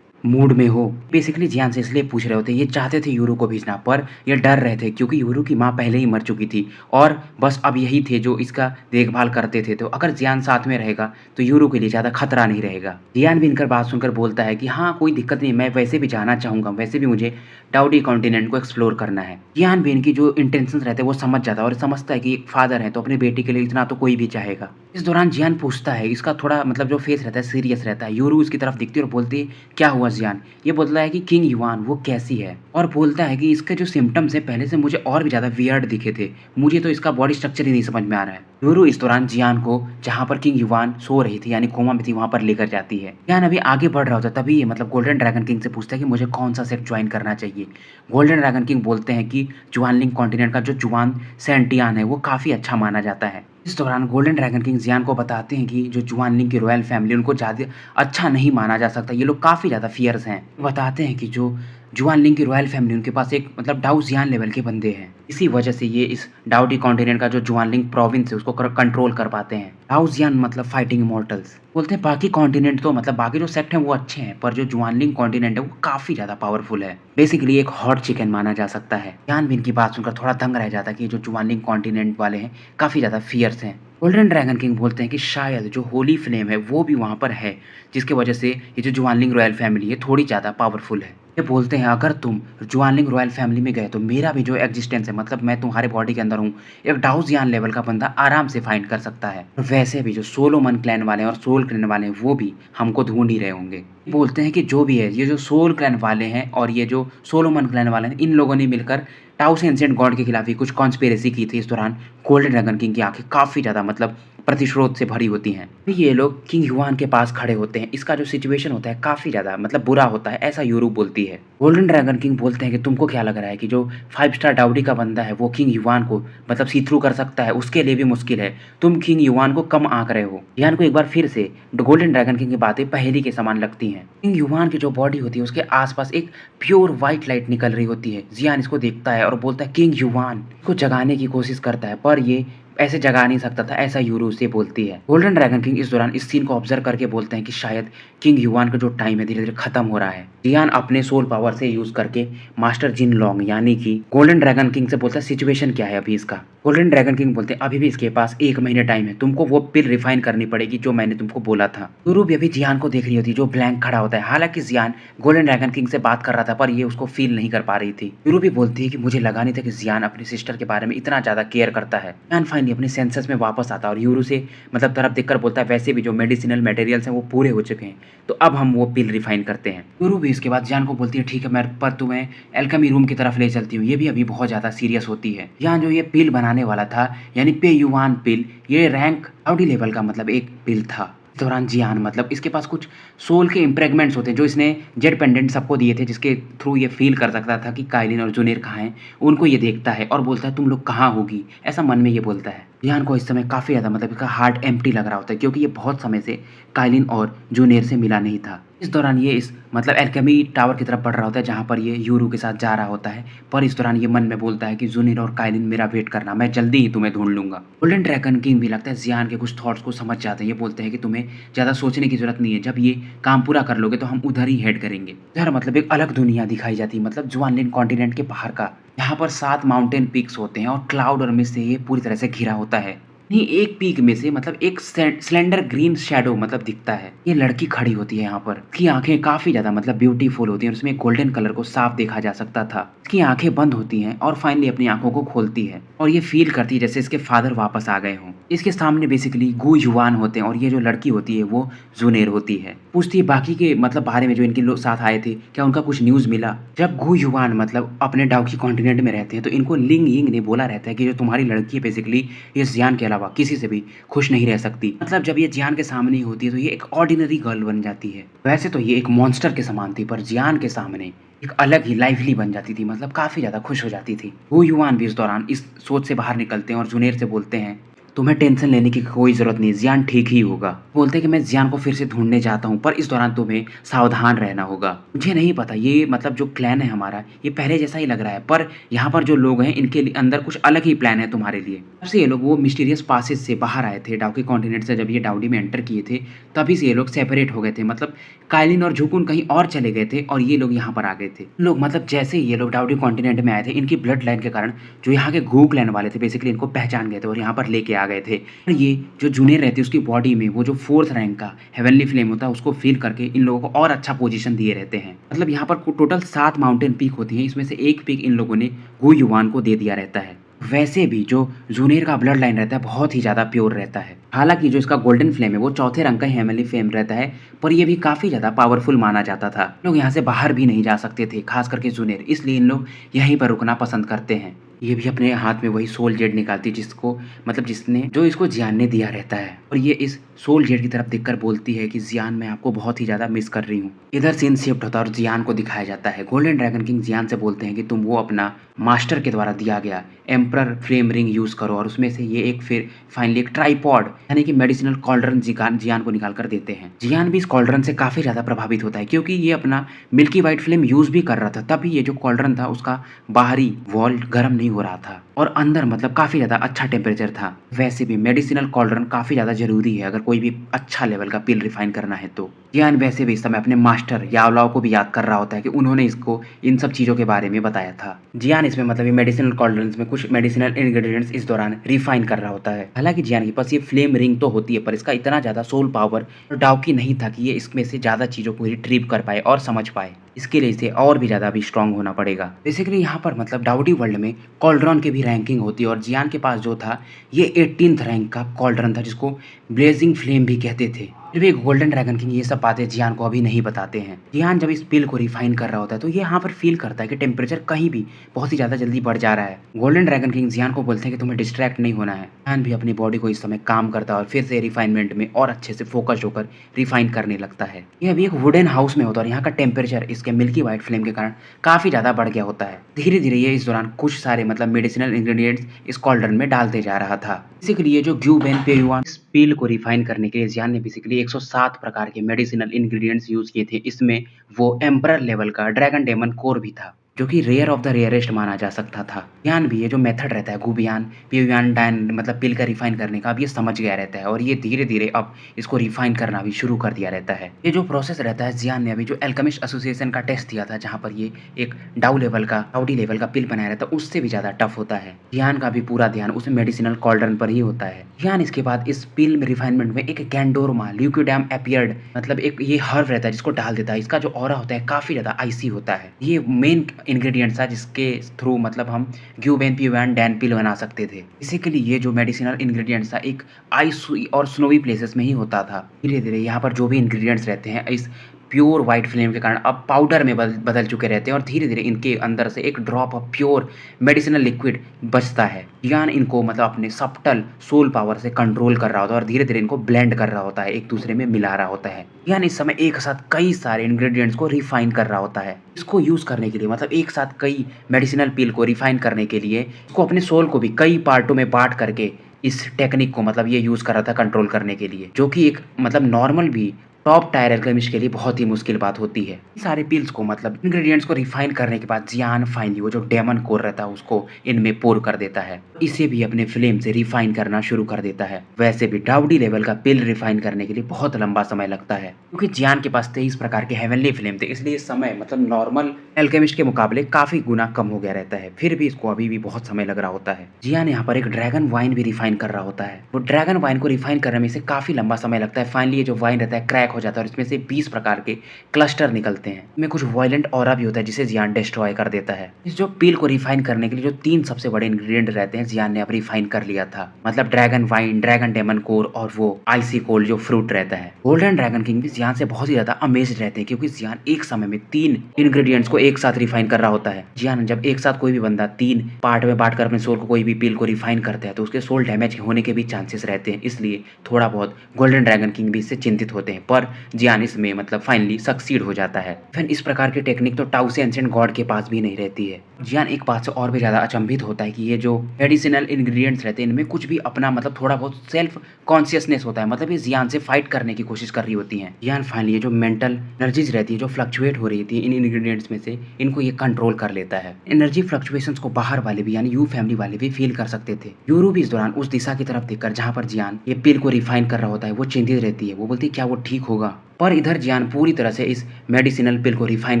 मूड में हो? बेसिकली जियान से इसलिए पूछ रहे होते ये चाहते थे यूरो को भेजना पर ये डर रहे थे क्योंकि यूरो की माँ पहले ही मर चुकी थी और बस अब यही थे जो इसका देखभाल करते थे। तो अगर जियान साथ में रहेगा तो यूरो के लिए ज़्यादा खतरा नहीं रहेगा। जियान भी इनकर बात सुनकर बोलता है कि हाँ कोई दिक्कत नहीं, मैं वैसे भी जाना चाहूँगा, वैसे भी मुझे डाउडी कॉन्टिनेंट को एक्सप्लोर करना है। जियान भी इनकी जो इंटेंशंस रहते हैं वो समझ जाता है और समझता है कि एक फादर है तो अपनी बेटी के लिए इतना तो कोई भी चाहेगा। इस दौरान जियान पूछता है, इसका थोड़ा मतलब जो फेस रहता है सीरियस रहता है। यूरू इसकी तरफ दिखती है और बोलती है क्या हुआ जियान? ये बोलता है कि किंग युआन वो कैसी है और बोलता है कि इसके जो सिम्टम्स है पहले से मुझे और भी ज़्यादा वियर्ड दिखे थे, मुझे तो इसका बॉडी स्ट्रक्चर ही नहीं समझ में आ रहा है। यूरू इस दौरान जियान को जहाँ पर किंग युआन सो रही थी यानी कोमा में थी वहाँ पर लेकर जाती है। जियान अभी आगे बढ़ रहा होता है तभी मतलब गोल्डन ड्रैगन किंग से पूछता है कि मुझे कौन सा सेक्ट ज्वाइन करना चाहिए। गोल्डन ड्रैगन किंग बोलते हैं कि जुआनलिंग कॉन्टिनेंट का जो जुआन सैंटियान है वो काफ़ी अच्छा माना जाता है। इस दौरान गोल्डन ड्रैगन किंग जियान को बताते हैं कि जो जुआनलिंग की रॉयल फैमिली उनको ज़्यादा अच्छा नहीं माना जा सकता, ये लोग काफ़ी ज़्यादा फियर्स हैं। बताते हैं कि जो जुआनलिंग की रॉयल फैमिली उनके पास एक मतलब डाउ जियान लेवल के बंदे हैं, इसी वजह से ये इस डाउडी कॉन्टिनेंट का जो जुआनलिंग प्रोविंस है उसको कंट्रोल कर पाते हैं। डाउ जियान मतलब फाइटिंग इमॉर्टल्स। बोलते हैं बाकी कॉन्टिनेंट तो मतलब बाकी जो सेक्ट हैं वो अच्छे हैं पर जो जुआनलिंग कॉन्टिनेंट है वो काफ़ी ज़्यादा पावरफुल है, बेसिकली एक हॉट चिकन माना जा सकता है। जियान भी इनकी बात सुनकर थोड़ा दंग रह जाता है कि जो जुआनलिंग कॉन्टिनेंट वाले हैं काफ़ी ज़्यादा फियर्स हैं। गोल्डन ड्रैगन किंग बोलते हैं कि शायद जो होली फ्लेम है वो भी वहाँ पर है जिसकी वजह से ये जो जुआनलिंग रॉयल फैमिली है थोड़ी ज़्यादा पावरफुल है। ये बोलते हैं अगर तुम जुआनलिंग रॉयल फैमिली में गए तो मेरा भी जो एग्जिस्टेंस है मतलब मैं तुम्हारे बॉडी के अंदर हूँ, एक डाउजियान लेवल का बंदा आराम से फाइंड कर सकता है। और वैसे भी जो सोलोमन क्लैन वाले हैं और सोल क्लैन वाले हैं वो भी हमको ढूंढ ही रहे होंगे। बोलते हैं कि जो भी है ये जो सोल क्लैन वाले हैं और ये जो सोलोमन क्लैन वाले हैं इन लोगों ने मिलकर टाउ से एंशिएंट गॉड के खिलाफ ही कुछ कॉन्स्पिरेसी की थी। इस दौरान गोल्डन ड्रैगन किंग की आंखें काफ़ी ज़्यादा मतलब प्रतिशोध से भरी होती हैं। ये लोग किंग युआन के पास खड़े होते हैं, इसका जो सिचुएशन होता है काफ़ी ज़्यादा मतलब बुरा होता है ऐसा यूरू बोलती है। गोल्डन ड्रैगन किंग बोलते हैं कि तुमको क्या लग रहा है कि जो 5 स्टार डाउडी का बंदा है वो किंग युआन को मतलब सी थ्रू कर सकता है, उसके लिए भी मुश्किल है, तुम किंग युआन को कम आंक रहे हो। युआन को एक बार फिर से गोल्डन ड्रैगन किंग की बातें पहेली के समान लगती हैं। किंग युआन की जो बॉडी होती है उसके आसपास एक प्योर व्हाइट लाइट निकल रही होती है। जियान इसको देखता है और बोलता है किंग युआन को जगाने की कोशिश करता है पर ये ऐसे जगा नहीं सकता था, ऐसा यूरो उसे बोलती है। गोल्डन ड्रैगन किंग इस दौरान इस सीन को ऑब्जर्व करके बोलते हैं कि शायद किंग युआन का जो टाइम है धीरे-धीरे खत्म हो रहा है। जियान अपने सोल पावर से यूज़ करके मास्टर जिन लोंग यानी कि गोल्डन ड्रैगन किंग से बोलता है सिचुएशन क्या है अभी इसका? गोल्डन ड्रैगन किंग बोलते हैं अभी भी इसके पास 1 महीने टाइम है, तुमको वो पिल रिफाइन करनी पड़ेगी जो मैंने तुमको बोला था। यूरो भी अभी जियान को देख रही होती है जो ब्लैंक खड़ा होता है। हालाँकि जियान गोल्डन ड्रैगन किंग से बात कर रहा था पर ये उसको फ़ील नहीं कर पा रही थी। यूरो भी बोलती है कि मुझे लगा नहीं था कि जियान अपनी सिस्टर के बारे में इतना ज़्यादा केयर करता है। जियान फाइनली अपने सेंसेस में वापस आता है और यूरो से मतलब तरफ देखकर बोलता है वैसे भी जो मेडिसिनल मटेरियल्स हैं वो पूरे हो चुके हैं, तो अब हम वो पिल रिफाइन करते हैं। यूरो भी इसके बाद जियान को बोलती है ठीक है मैं पर तुम्हें एल्केमी रूम की तरफ ले चलती हूँ। ये भी अभी बहुत ज़्यादा सीरियस होती है। यहाँ जो ये पिल बनाने वाला था यानी पे युआन पिल, ये रैंक आउडी लेवल का मतलब एक पिल था। इस दौरान जियान मतलब इसके पास कुछ सोल के इम्प्रेगमेंट्स होते हैं जो इसने जेड पेंडेंट सबको दिए थे जिसके थ्रू ये फील कर सकता था कि काइलिन और जूनियर कहाँ हैं। उनको ये देखता है और बोलता है तुम लोग कहाँ होगी, ऐसा मन में ये बोलता है। जियान को इस समय काफ़ी ज़्यादा मतलब इसका हार्ट एम्प्टी लग रहा होता है क्योंकि ये बहुत समय से काइलिन और जूनियर से मिला नहीं था। इस दौरान ये इस मतलब एल्केमी टावर की तरफ बढ़ रहा होता है जहाँ पर ये यूरो के साथ जा रहा होता है, पर इस दौरान ये मन में बोलता है कि जूनियर और काइलिन मेरा वेट करना, मैं जल्दी ही तुम्हें ढूंढ लूंगा। गोल्डन ड्रैगन किंग भी लगता है जियान के कुछ थॉट्स को समझ जाते हैं। ये बोलते हैं कि तुम्हें ज़्यादा सोचने की जरूरत नहीं है, जब ये काम पूरा कर लोगे तो हम उधर ही हेड करेंगे। इधर मतलब एक अलग दुनिया दिखाई जाती है, मतलब जुआनलिन कॉन्टिनेंट के बाहर का। यहाँ पर 7 माउंटेन पीक्स होते हैं और क्लाउड और मिस्ट से ये पूरी तरह से घिरा होता है। नहीं, एक पीक में से मतलब एक स्लेंडर ग्रीन शैडो मतलब दिखता है। ये लड़की खड़ी होती है यहाँ पर। इसकी आंखें काफी ज्यादा मतलब ब्यूटीफुल होती हैं और उसमें गोल्डन कलर को साफ देखा जा सकता था। इसकी आंखें बंद होती हैं और फाइनली अपनी आंखों को खोलती है और ये फील करती है जैसे इसके फादर वापस आ गए हों। इसके सामने बेसिकली गु युआन होते हैं और ये जो लड़की होती है वो जूनेर होती है। पूछती है बाकी के मतलब बारे में जो इनके लोग साथ आए थे, क्या उनका कुछ न्यूज मिला? जब गु युआन मतलब अपने डाउकी कॉन्टिनेंट में रहते हैं तो इनको लिंग यिंग ने बोला रहता है कि जो तुम्हारी लड़की है बेसिकली ये जियान के अलावा किसी से भी खुश नहीं रह सकती। मतलब जब ये जियान के सामने होती है तो ये एक ऑर्डिनरी गर्ल बन जाती है। वैसे तो ये एक मॉन्स्टर के समान थी पर जियान के सामने एक अलग ही लाइवली बन जाती थी, मतलब काफी ज्यादा खुश हो जाती थी। वो युआन भी इस दौरान इस सोच से बाहर निकलते हैं और जूनियर से बोलते हैं तुम्हें टेंशन लेने की कोई जरूरत नहीं, जियान ठीक ही होगा। बोलते हैं कि मैं जियान को फिर से ढूंढने जाता हूँ पर इस दौरान तुम्हें सावधान रहना होगा। मुझे नहीं पता ये मतलब जो क्लैन है हमारा ये पहले जैसा ही लग रहा है, पर यहाँ पर जो लोग हैं इनके अंदर कुछ अलग ही प्लान है तुम्हारे लिए। तब से ये लोग वो मिस्टीरियस पासेज से बाहर आए थे डाउकी कॉन्टिनेंट से। जब ये डाउडी में एंटर किए थे तभी से ये लोग सेपरेट हो गए थे, मतलब काइलिन और झुकुन कहीं और चले गए थे और ये लोग यहाँ पर आ गए थे। लोग मतलब जैसे ही ये लोग डाउडी कॉन्टिनेंट में आए थे इनकी ब्लड लाइन के कारण जो यहाँ के गू क्लैन वाले थे बेसिकली इनको पहचान गए थे और यहाँ पर लेके आ गए थे। ये जो जूनियर रहती है उसकी बॉडी में वो जो 4th रैंक का हेवनली फ्लेम होता है उसको फील करके इन लोगों को और अच्छा पोजीशन दिए रहते हैं। मतलब यहाँ पर टोटल 7 माउंटेन पीक होती हैं, इसमें से एक पीक इन लोगों ने गु युआन को दे दिया रहता है। वैसे भी जो जूनियर का ब्लड लाइन रहता है बहुत ही ज़्यादा प्योर रहता है। हालांकि जो इसका गोल्डन फ्लेम है वो 4थे रंग का हेवनली फ्लेम रहता है, पर ये भी काफ़ी ज़्यादा पावरफुल माना जाता था। लोग यहाँ से बाहर भी नहीं जा सकते थे, खास करके जूनियर, इसलिए इन लोग यहीं पर रुकना पसंद करते हैं। ये भी अपने हाथ में वही सोल जेड निकालती जिसको मतलब जिसने जो इसको जियान ने दिया रहता है और ये इस सोल जेड की तरफ देखकर बोलती है कि जियान मैं आपको बहुत ही ज़्यादा मिस कर रही हूँ। इधर सीन शिफ्ट होता है और जियान को दिखाया जाता है। गोल्डन ड्रैगन किंग जियान से बोलते हैं कि तुम वो अपना मास्टर के द्वारा दिया गया एम्परर फ्लेम रिंग यूज़ करो और उसमें से ये एक फिर फाइनली एक ट्राइपॉड यानी कि मेडिसिनल कॉल्ड्रन जियान को निकाल कर देते हैं। जियान भी इस कॉल्ड्रन से काफ़ी ज़्यादा प्रभावित होता है क्योंकि ये अपना मिल्की वाइट फ्लेम यूज़ भी कर रहा था, तभी ये जो कॉल्ड्रन था उसका बाहरी वॉल गर्म नहीं हो रहा था और अंदर मतलब काफ़ी ज़्यादा अच्छा टेम्परेचर था। वैसे भी मेडिसिनल कॉल्ड्रन काफ़ी ज़्यादा ज़रूरी है अगर कोई भी अच्छा लेवल का पिल रिफाइन करना है तो। जियान वैसे भी इस समय अपने मास्टर यावलाओ को भी याद कर रहा होता है कि उन्होंने इसको इन सब चीज़ों के बारे में बताया था। जियान इसमें मतलब ये मेडिसिनल कॉल्ड्रंस में कुछ मेडिसिनल इंग्रेडिएंट्स इस दौरान रिफाइन कर रहा होता है। हालांकि जियान के पास ये फ्लेम रिंग तो होती है पर इसका इतना ज़्यादा सोल पावर और डाउकी नहीं था कि ये इसमें से ज़्यादा चीज़ों को रिट्रीव कर पाए और समझ पाए। इसके लिए इसे और भी ज़्यादा भी स्ट्रांग होना पड़ेगा। बेसिकली यहाँ पर मतलब डाउडी वर्ल्ड में कॉल्ड्रॉन की भी रैंकिंग होती है और जियान के पास जो था ये 18th रैंक का कॉल्ड्रॉन था जिसको ब्लेजिंग फ्लेम भी कहते थे। फिर भी गोल्डन ड्रैगन किंग ये सब बातें जियान को अभी नहीं बताते हैं। जियान जब इस पिल को रिफाइन कर रहा होता है तो ये यहाँ पर फील करता है कि टेम्परेचर कहीं भी बहुत ही ज़्यादा जल्दी बढ़ जा रहा है। गोल्डन ड्रैगन किंग जियान को बोलते हैं कि तुम्हें डिस्ट्रैक्ट नहीं होना है। जियान भी अपनी बॉडी को इस समय काम करता है और फिर से रिफाइनमेंट में और अच्छे से फोकस्ड होकर रिफाइन करने लगता है। ये अभी एक वुडन हाउस में होता है और यहाँ का टेम्परेचर इसके मिल्की वाइट फ्लेम के कारण काफ़ी ज़्यादा बढ़ गया होता है। धीरे धीरे ये इस दौरान कुछ सारे मतलब मेडिसिनल इंग्रेडिएंट्स इस कॉल्ड्रन में डालते जा रहा था। बेसिकली ये जो ग्यूबेन पेयुआन इस पिल को रिफाइन करने के लिए जियान ने बेसिकली 107 प्रकार के मेडिसिनल इंग्रेडिएंट्स यूज किए थे। इसमें वो एम्परर लेवल का ड्रैगन डेमन कोर भी था जो कि रेयर ऑफ द रेयरेस्ट माना जा सकता था। जियान भी ये जो मेथड रहता है गुबियान, पियुयान डायन मतलब पिल का रिफाइन करने का, अब ये समझ गया रहता है और ये धीरे-धीरे अब इसको रिफाइन करना भी शुरू कर दिया रहता है। ये जो प्रोसेस रहता है जियान ने अभी जो अल्केमिस्ट एसोसिएशन का टेस्ट दिया था जहाँ पर ये एक डाउडी लेवल का पिल बनाया रहता है उससे भी ज़्यादा टफ होता है। जियान का भी पूरा ध्यान उस मेडिसिनल कॉल्ड्रन पर ही होता है। जियान इसके बाद इस पिल में रिफाइनमेंट में एक गैंडोरमा लिक्विडम अपीयर्ड मतलब एक ये हर्ब रहता है जिसको डाल देता है। इसका जो ऑरा होता है काफ़ी ज़्यादा आइसी होता है। ये मेन इंग्रेडिएंट्स था जिसके थ्रू मतलब हम ग्यूबेन पियुआन डैन पिल बना सकते थे। बेसिकली ये जो मेडिसिनल इंग्रेडिएंट्स था एक आइस और स्नोवी प्लेसेस में ही होता था। धीरे-धीरे यहाँ पर जो भी इंग्रेडिएंट्स रहते हैं इस प्योर व्हाइट फ्लेम के कारण अब पाउडर में बदल चुके रहते हैं और धीरे-धीरे इनके अंदर से एक drop of pure medicinal liquid बचता है। जियान इनको मतलब अपने सब्टल सोल पावर से कंट्रोल कर रहा होता है और धीरे-धीरे इनको ब्लेंड कर रहा होता है, एक दूसरे में मिला रहा होता है। जियान इस समय एक साथ कई सारे इंग्रेडिएंट्स को रिफाइन कर रहा होता है। इसको यूज़ करने के लिए मतलब एक साथ कई मेडिसिनल पिल को रिफाइन करने के लिए इसको अपने सोल को भी कई पार्टों में बाँट करके इस टेक्निक को मतलब ये यूज़ कर रहा था कंट्रोल करने के लिए, जो कि एक मतलब नॉर्मल भी टॉप टायर अल्केमिस्ट के लिए बहुत ही मुश्किल बात होती है। सारे पिल्स को मतलब इंग्रेडिएंट्स को रिफाइन करने के बाद जियान फाइनली वो जो डेमन कोर रहता है उसको इनमें पोर कर देता है। इसे भी अपने फ्लेम से रिफाइन करना शुरू कर देता है। वैसे भी डाउडी लेवल का पिल रिफाइन करने के लिए बहुत लंबा समय लगता है क्योंकि जियान के पास 23 प्रकार के हेवनली फ्लेम थे, इसलिए समय मतलब नॉर्मल अल्केमिस्ट के मुकाबले काफी गुना कम हो गया रहता है। फिर भी इसको अभी भी बहुत समय लग रहा होता है। जियान यहाँ पर एक ड्रैगन वाइन भी रिफाइन कर रहा होता है। वो ड्रैगन वाइन को रिफाइन करने में से काफी लंबा समय लगता है। फाइनली ये जो वाइन रहता है क्रैक हो जाता है और इसमें से 20 प्रकार के क्लस्टर निकलते हैं। इनमें कुछ वायलेंट ऑरा भी होता है जिसे जियान डिस्ट्रॉय कर देता है। इस जो पिल को रिफाइन करने के लिए जो 3 सबसे बड़े इंग्रेडिएंट रहते हैं जियान ने अब रिफाइन कर लिया था, मतलब dragon vine, dragon demon core और वो आइसी कोल्ड जो फ्रूट रहता है। गोल्डन ड्रैगन किंग भी जियान से बहुत ही ज्यादा अमेज्ड रहते हैं क्योंकि जियान एक समय में 3 इंग्रेडिएंट्स को एक साथ रिफाइन कर रहा होता है। जियान जब एक साथ कोई भी बंदा 3 पार्ट में बांट कर अपने सोल को कोई भी पिल को रिफाइन करता है तो उसके सोल डैमेज होने के भी चांसेस रहते हैं, इसलिए थोड़ा बहुत गोल्डन ड्रैगन किंग भी इससे चिंतित होते हैं। पर जियान इसमें मतलब फाइनली सक्सीड हो जाता है। फिर इस प्रकार की टेक्निक तो टाउ से एंशिएंट गॉड के पास भी नहीं रहती है। जियान एक बात से और भी ज्यादा अचंभित होता है कि ये जो मेडिसिनल इंग्रेडिएंट्स रहते हैं इनमें कुछ भी अपना मतलब थोड़ा बहुत सेल्फ कॉन्शियसनेस होता है, मतलब ये जियान से फाइट करने की कोशिश कर रही होती हैं। जियान फाइनली ये जो मेंटल एनर्जीज रहती है जो फ्लक्चुएट हो रही थी इन इंग्रेडिएंट्स में से इनको ये कंट्रोल कर लेता है। एनर्जी फ्लक्चुएशंस को बाहर वाले भी यानी यू फैमिली वाले भी फील कर सकते थे। यूरू भी इस दौरान उस दिशा की तरफ देखकर जहां पर जियान ये पिल को रिफाइन कर रहा होता है वो चिंतित रहती है। वो बोलती है क्या वो ठीक होगा, पर इधर जियान पूरी तरह से इस मेडिसिनल पिल को रिफाइन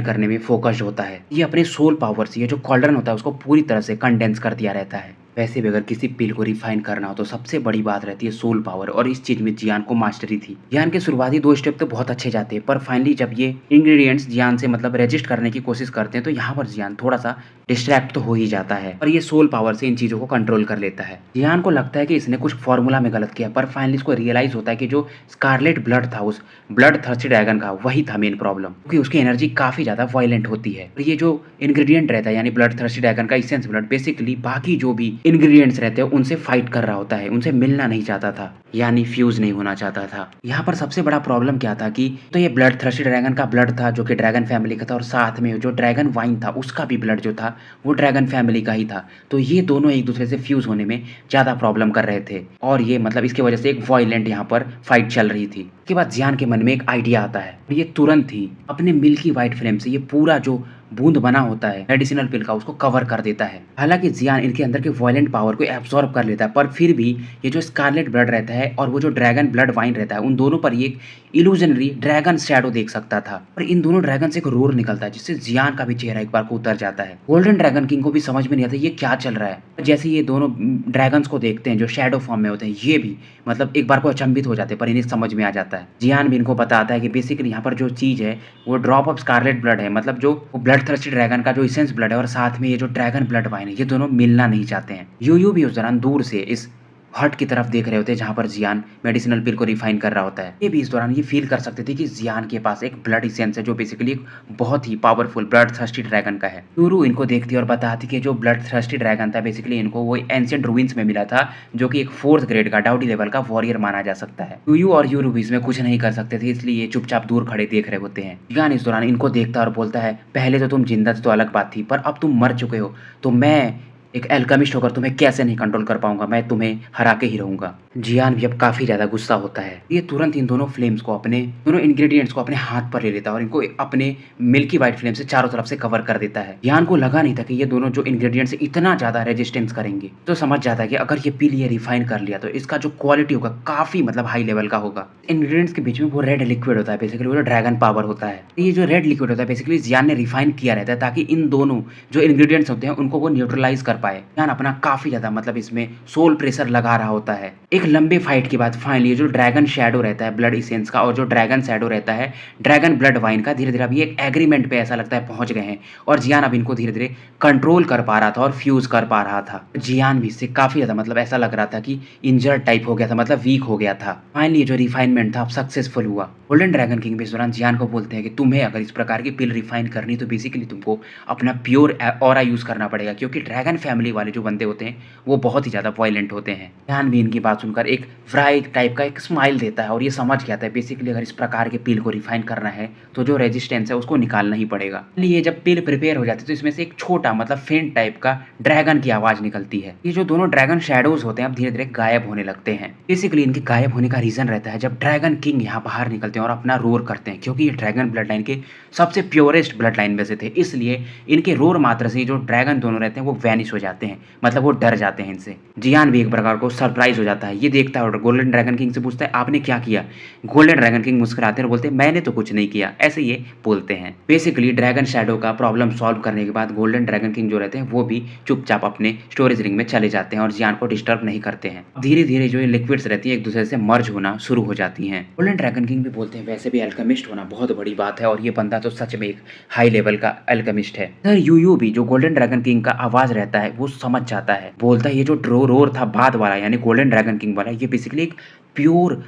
करने में फोकस्ड होता है। ये अपने सोल पावर से ये जो कॉल्डरन होता है उसको पूरी तरह से कंडेंस कर दिया रहता है। वैसे भी अगर किसी पिल को रिफाइन करना हो तो सबसे बड़ी बात रहती है सोल पावर और इस चीज में जियान को मास्टरी थी। जियान के शुरुआती 2 स्टेप तो बहुत अच्छे जाते हैं पर फाइनली जब ये इंग्रेडिएंट्स जियान से मतलब रजिस्ट करने की कोशिश करते हैं तो यहाँ पर जियान थोड़ा सा डिस्ट्रैक्ट तो हो ही जाता है और ये सोल पावर से इन चीजों को कंट्रोल कर लेता है। जियान को लगता है कि इसने कुछ फॉर्मूला में गलत किया पर फाइनली इसको रियलाइज होता है कि जो स्कारलेट ब्लड था उस ब्लड थर्स्टी ड्रैगन का वही था मेन प्रॉब्लम, क्योंकि उसकी एनर्जी काफी ज्यादा वायलेंट होती है। और ये जो इंग्रेडिएंट रहता है यानी ब्लड थर्स्टी ड्रैगन का इसेंस ब्लड बेसिकली बाकी जो भी इंग्रेडिएंट्स रहते हैं उनसे फाइट कर रहा होता है, उनसे मिलना नहीं चाहता था यानी फ्यूज नहीं होना चाहता था। यहाँ पर सबसे बड़ा प्रॉब्लम क्या था कि तो ये ब्लड थर्स्टी ड्रैगन का ब्लड था जो कि ड्रैगन फैमिली का था और साथ में जो ड्रैगन वाइन था उसका भी ब्लड जो था वो ड्रैगन फैमिली का ही था। तो ये दोनों एक दूसरे से फ्यूज होने में ज्यादा प्रॉब्लम कर रहे थे और ये मतलब इसकी वजह से एक वायलेंट यहाँ पर फाइट चल रही थी। उसके बाद जियान के मन में एक आइडिया आता है, ये तुरंत ही अपने मिल्की व्हाइट फ्लेम से ये पूरा जो बूंद बना होता है मेडिसिनल पिल का उसको कवर कर देता है। हालांकि जियान इनके अंदर के वायलेंट पावर को एब्सॉर्ब कर लेता है पर फिर भी ये जो स्कारलेट ब्लड रहता है और वो जो ड्रैगन ब्लड वाइन रहता है उन दोनों पर ये एक इल्यूजनरी ड्रैगन शैडो देख सकता था और इन दोनों ड्रैगन से एक रोर निकलता है जिससे जियान का भी चेहरा एक बार को उतर जाता है। गोल्डन ड्रैगन किंग को भी समझ में नहीं आता ये क्या चल रहा है। जैसे ये दोनों ड्रैगन्स को देखते हैं जो शैडो फॉर्म में होते हैं ये भी मतलब एक बार को अचंभित हो जाते हैं पर इन्हें समझ में आ जाता है। जियान भी इनको बताता है कि बेसिकली यहाँ पर जो चीज है वो ड्रॉप ऑफ स्कारलेट ब्लड है, मतलब जो ब्लड थर्स्टी ड्रैगन का जो इसेंस ब्लड है और साथ में ये जो ड्रैगन ब्लड वाइन है ये दोनों मिलना नहीं चाहते हैं। यू भी उस दौरान दूर से इस हट की तरफ देख रहे होते हैं जहां पर जियान मेडिसिनल पिल को रिफाइन कर रहा होता है। ये भी इस दौरान ये फील कर सकते थे कि जियान के पास एक ब्लड इसेंस है जो बेसिकली एक बहुत ही पावरफुल ब्लड थर्स्टी ड्रैगन का है। यूरू इनको देखती और बताती कि जो ब्लड थर्स्टी ड्रैगन था बेसिकली इनको वो एंशिएंट रूइंस में मिला था जो कि एक 4th ग्रेड का डाउडी लेवल का वॉरियर माना जा सकता है। यूयू और यूरू भी इसमें कुछ नहीं कर सकते थे इसलिए ये चुपचाप दूर खड़े देख रहे होते हैं। जियान इस दौरान इनको देखता और बोलता है पहले तो तुम जिंदा थे तो अलग बात थी पर अब तुम मर चुके हो तो मैं एक अल्केमिस्ट होकर तुम्हें कैसे नहीं कंट्रोल कर पाऊंगा, मैं तुम्हें हरा के ही रहूंगा। जियान भी अब काफी ज्यादा गुस्सा होता है। ये तुरंत इन दोनों फ्लेम्स को अपने दोनों इंग्रेडिएंट्स को अपने हाथ पर ले लेता है और इनको अपने मिल्की व्हाइट फ्लेम से चारों तरफ से कवर कर देता है। जियान को लगा नहीं था कि ये दोनों जो इंग्रेडिएंट्स इतना ज्यादा रेजिस्टेंस करेंगे, तो समझ जाता है कि अगर ये पील ये रिफाइन कर लिया तो इसका जो क्वालिटी होगा काफी मतलब हाई लेवल का होगा। इंग्रेडिएंट्स के बीच में वो रेड लिक्विड होता है, बेसिकली वो ड्रैगन पावर होता है। ये जो रेड लिक्विड होता है बेसिकली जियान ने रिफाइन किया रहता है ताकि इन दोनों जो इंग्रेडिएंट्स होते हैं उनको वो न्यूट्रलाइज कर पाए। जियान अपना काफी ज्यादा मतलब इसमें सोल प्रेशर लगा रहा होता है। एक लंबे फाइट के बाद फाइनली जो ड्रैगन शैडो रहता है ब्लड इसेंस का और जो ड्रैगन शैडो रहता है ड्रैगन ब्लड वाइन का, धीरे धीरे अभी एक एग्रीमेंट पे ऐसा लगता है पहुंच गए हैं और जियान अब इनको धीरे धीरे कंट्रोल कर पा रहा था और फ्यूज कर पा रहा था। जियान भी इससे काफी ज्यादा मतलब ऐसा लग रहा था कि इंजर्ड टाइप हो गया था, मतलब वीक हो गया था। फाइनली जो रिफाइनमेंट था अब सक्सेसफुल हुआ। गोल्डन ड्रैगन किंग भी इस दौरान जियान को बोलते हैं कि तुम्हें अगर इस प्रकार की पिल रिफाइन करनी तो बेसिकली तुमको अपना प्योर ऑरा यूज करना पड़ेगा, क्योंकि ड्रैगन फैमिली वाले जो बंदे होते हैं वो बहुत ही ज्यादा वायलेंट होते हैं। जियान भी इनकी बात सुनकर एक फ्राई टाइप का एक स्माइल देता है और ये समझ गया था बेसिकली अगर इस प्रकार के पिल को रिफाइन करना है तो जो रेजिस्टेंस है उसको निकालना ही पड़ेगा। ये जब पिल प्रिपेयर हो जाती है तो इसमें से एक छोटा मतलब फेंट टाइप का ड्रैगन की आवाज निकलती है। ये जो दोनों ड्रैगन शैडोज होते हैं अब धीरे धीरे गायब होने लगते हैं। बेसिकली इनके गायब होने का रीजन रहता है जब ड्रैगन किंग यहाँ बाहर निकलते हैं और अपना रोर करते हैं, क्योंकि ये ड्रैगन ब्लड लाइन के सबसे प्योरेस्ट ब्लड लाइन में से थे, इसलिए इनके रोर मात्र से जो ड्रैगन दोनों रहते हैं वो वैनिश हो जाते हैं, मतलब वो डर जाते हैं इनसे। जियान भी एक प्रकार को सरप्राइज हो जाता है, ये देखता है और गोल्डन ड्रैगन किंग से पूछता है आपने क्या किया। गोल्डन ड्रैगन किंग मुस्कुराते हैं और बोलते हैं मैंने तो कुछ नहीं किया, ऐसे ये बोलते हैं। बेसिकली ड्रैगन शैडो का प्रॉब्लम सॉल्व करने के बाद गोल्डन ड्रैगन किंग जो रहते हैं वो भी चुपचाप अपने स्टोरेज रिंग में चले जाते हैं और जियान को डिस्टर्ब नहीं करते हैं। धीरे धीरे जो ये लिक्विड्स रहती है एक दूसरे से मर्ज होना शुरू हो जाती हैं। गोल्डन ड्रैगन किंग भी बोलते हैं वैसे भी अल्केमिस्ट होना बहुत बड़ी बात है और ये बंदा तो सच में एक हाई लेवल का अल्केमिस्ट है। सर यूयू भी जो गोल्डन ड्रैगन किंग का आवाज रहता है वो समझ जाता है, बोलता है ये जो रोर था बाद वाला यानी गोल्डन ड्रैगन किंग वाला, ये बेसिकली एक प्योर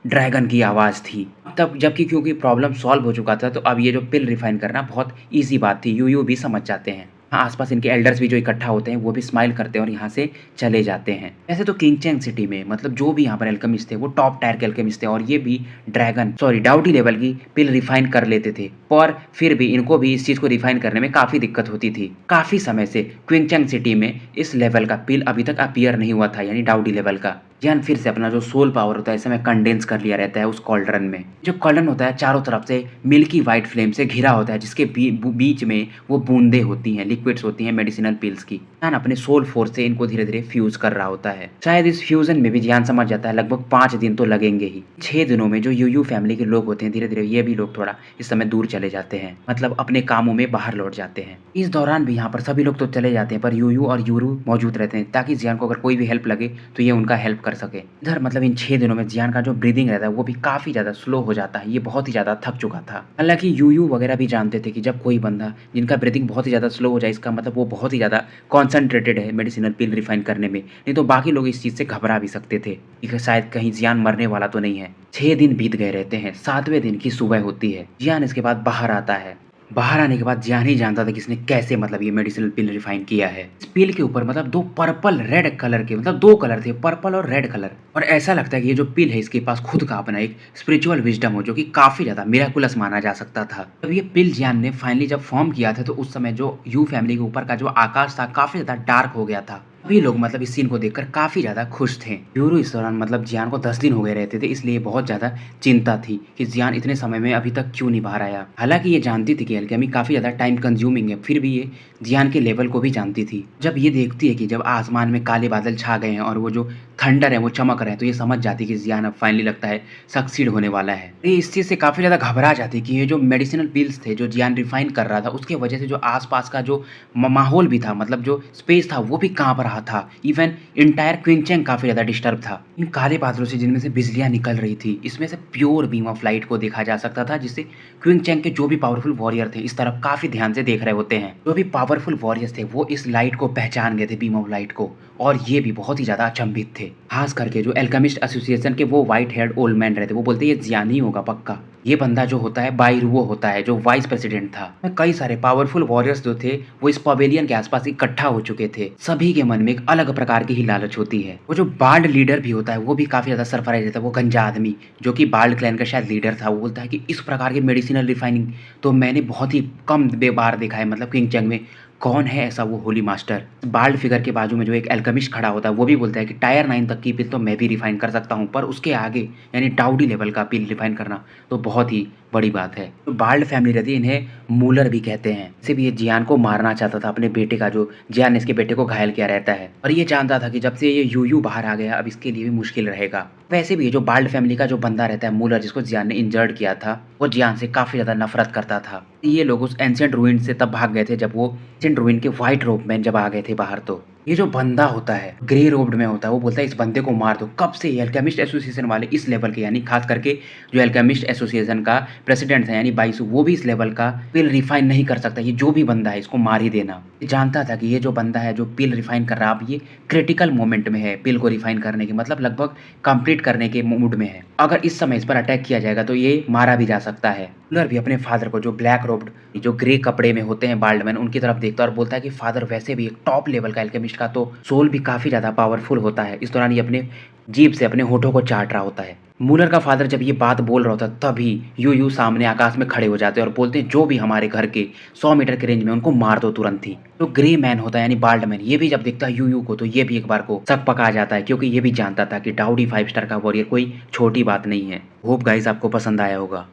ड्रैगन की आवाज़ थी। तब जबकि क्योंकि प्रॉब्लम सॉल्व हो चुका था तो अब ये जो पिल रिफाइन करना बहुत ईजी बात थी, यूयू भी समझ जाते हैं। हाँ, आसपास इनके एल्डर्स भी जो इकट्ठा होते हैं वो भी स्माइल करते हैं और यहाँ से चले जाते हैं। ऐसे तो किंगचेंग सिटी में मतलब जो भी यहाँ पर एल्केमिस्ट थे वो टॉप टायर के एल्केमिस्ट थे और ये भी डाउटी लेवल की पिल रिफाइन कर लेते थे, पर फिर भी इनको भी इस चीज को रिफाइन करने में काफी दिक्कत होती थी। काफी समय से क्विंगचेंग सिटी में इस लेवल का पिल अभी तक अपीयर नहीं हुआ था, यानी डाउटी लेवल का। जियान फिर से अपना जो सोल पावर होता है इस समय कंडेंस कर लिया रहता है उस कॉल्ड्रन में। जो कॉल्ड्रन होता है चारों तरफ से मिल्की व्हाइट फ्लेम से घिरा होता है, जिसके बीच में वो बूंदे होती हैं, लिक्विड्स होती हैं मेडिसिनल पिल्स की। जियान अपने सोल फोर्स से इनको धीरे धीरे फ्यूज कर रहा होता है। शायद इस फ्यूजन में भी जियान समझ जाता है लगभग 5 दिन तो लगेंगे ही। 6 दिनों में जो यूयू फैमिली के लोग होते हैं धीरे धीरे ये भी लोग थोड़ा इस समय दूर चले जाते हैं, मतलब अपने कामों में बाहर लौट जाते हैं। इस दौरान भी यहाँ पर सभी लोग तो चले जाते हैं पर यूयू और यूरू मौजूद रहते हैं ताकि जियान को अगर कोई भी हेल्प लगे तो ये उनका हेल्प कर सके। इधर मतलब इन 6 दिनों में जियान का जो ब्रीदिंग रहता है वो भी काफी ज्यादा स्लो हो जाता है, ये बहुत ही ज्यादा थक चुका था। हालांकि यूयू वगैरह भी जानते थे कि जब कोई बंदा जिनका ब्रीदिंग बहुत ही ज्यादा स्लो हो जाए इसका मतलब वो बहुत ही ज्यादा कॉन्सेंट्रेटेड है मेडिसिनल पिल रिफाइन करने में, नहीं तो बाकी लोग इस चीज से घबरा भी सकते थे कि शायद कहीं जियान मरने वाला तो नहीं है। 6 दिन बीत गए रहते हैं, 7वें दिन की सुबह होती है। जियान इसके बाद बाहर आता है। बाहर आने के बाद जियान ही जानता था कि इसने कैसे मतलब ये मेडिसिनल पिल रिफाइन किया है। इस पिल के ऊपर मतलब 2 पर्पल रेड कलर के मतलब 2 कलर थे, पर्पल और रेड कलर, और ऐसा लगता है कि ये जो पिल है इसके पास खुद का अपना एक स्पिरिचुअल विजडम हो जो कि काफी ज्यादा मिराकुलस माना जा सकता था। जब ये पिल जियान ने फाइनली जब फॉर्म किया था तो उस समय जो यू फैमिली के ऊपर का जो आकाश था काफी ज्यादा डार्क हो गया था। सभी लोग मतलब इस सीन को देखकर काफी ज्यादा खुश थे। यूरू इस दौरान मतलब जियान को 10 दिन हो गए रहते थे, इसलिए बहुत ज्यादा चिंता थी कि जियान इतने समय में अभी तक क्यों नहीं बाहर आया। हालांकि ये जानती थी कि अल्केमी काफी ज्यादा टाइम कंज्यूमिंग है, फिर भी ये जियान के लेवल को भी जानती थी। जब ये देखती है कि जब आसमान में काले बादल छा गए हैं और वो जो थंडर है वो चमक रहे हैं तो ये समझ जाती कि जियान अब फाइनली लगता है सक्सीड होने वाला है। ये इस चीज से काफी ज्यादा घबरा जाती कि ये जो मेडिसिनल पिल्स थे जो जियान रिफाइन कर रहा था उसके वजह से जो आसपास का जो माहौल भी था, मतलब जो स्पेस था वो भी कांप रहा था। इवन इंटायर क्विंगचेंग काफी ज्यादा डिस्टर्ब था। इन काले बादलों से जिनमें से बिजलियां निकल रही थी इसमें से प्योर बीम ऑफ लाइट को देखा जा सकता था, जिससे क्विंगचेंग के जो भी पावरफुल वॉरियर थे इस तरफ काफी ध्यान से देख रहे होते हैं। जो भी पावरफुल वॉरियर्स थे वो इस लाइट को पहचान गए थे, बीम ऑफ लाइट को, और ये भी बहुत ही ज्यादा अचंभित थे। खास करके जो एल्केमिस्ट एसोसिएशन के वो व्हाइट हेयर्ड ओल्ड मैन रहते, वो बोलते ये जियान ही होगा पक्का। ये बंदा जो होता है बाइरुओ होता है जो वाइस प्रेसिडेंट था। कई सारे पावरफुल वॉरियर्स जो थे वो इस पवेलियन के आसपास इकट्ठा हो चुके थे। सभी के मन में एक अलग प्रकार की ही लालच होती है। वो जो बाल्ड लीडर भी होता है वो भी काफी ज्यादा सरप्राइज रहता है। वो गंजा आदमी जो कि बाल्ड क्लैन का शायद लीडर था, वो बोलता है कि इस प्रकार के मेडिसिनल रिफाइनिंग तो मैंने बहुत ही कम बार देखा है, मतलब क्विंगचेंग में कौन है ऐसा वो होली मास्टर? बाल्ड फिगर के बाजू में जो एक अल्केमिस्ट खड़ा होता है वो भी बोलता है कि टायर 9 तक की पिल तो मैं भी रिफाइन कर सकता हूँ, पर उसके आगे यानी डाउडी लेवल का पिल रिफाइन करना तो बहुत ही बड़ी बात है। तो बाल्ड फैमिली रहती है, इन्हें मूलर भी कहते हैं। इसे भी ये जियान को मारना चाहता था, अपने बेटे का, जो जियान ने इसके बेटे को घायल किया रहता है, और ये जानता था कि जब से ये यूयू बाहर आ गया अब इसके लिए भी मुश्किल रहेगा। वैसे भी ये जो बाल्ड फैमिली का जो बंदा रहता है मूलर, जिसको जियान ने इंजर्ड किया था, वो जियान से काफी ज्यादा नफरत करता था। ये लोग उस एंशिएंट रूइन से तब भाग गए थे जब वो एंशिएंट रूइन के व्हाइट रोब मैन जब आ गए थे बाहर। तो ये जो बंदा होता है ग्रे रोब्ड में होता है, वो बोलता है इस बंदे को मार दो। कब से ये अल्केमिस्ट एसोसिएशन वाले इस लेवल के, यानी खास करके जो अल्केमिस्ट एसोसिएशन का प्रेसिडेंट है यानी बाइसु, वो भी इस लेवल का पिल रिफाइन नहीं कर सकता। ये जो भी बंदा है इसको मार ही देना। ये जानता था कि ये जो बंदा है जो पिल रिफाइन कर रहा है, अब ये क्रिटिकल मोमेंट में है पिल को रिफाइन करने के, मतलब लगभग कंप्लीट करने के मूड में है। अगर इस समय इस पर अटैक किया जाएगा तो ये मारा भी जा सकता है। मूलर भी अपने फादर को, जो ब्लैक रोब्ड जो ग्रे कपड़े में होते हैं बाल्डमैन, उनकी तरफ देखता है और बोलता है कि फादर वैसे भी एक टॉप लेवल का अल्केमिस्ट का तो सोल भी काफी ज्यादा पावरफुल होता है। इस दौरान ये अपने जीभ से अपने होठों को चाट रहा होता है। मूलर का फादर जब ये बात बोल रहा होता तभी यू सामने आकाश में खड़े हो जाते हैं और बोलते हैं जो भी हमारे घर के 100 मीटर के रेंज में उनको मार दो तुरंत ही। तो ग्रे मैन होता है यानी बाल्डमैन, ये भी जब देखता है यू को तो ये भी एक बार को शक पका जाता है, क्योंकि ये भी जानता था कि डाउडी 5 स्टार का वॉरियर कोई छोटी बात नहीं है। होप गाइस आपको पसंद आया होगा।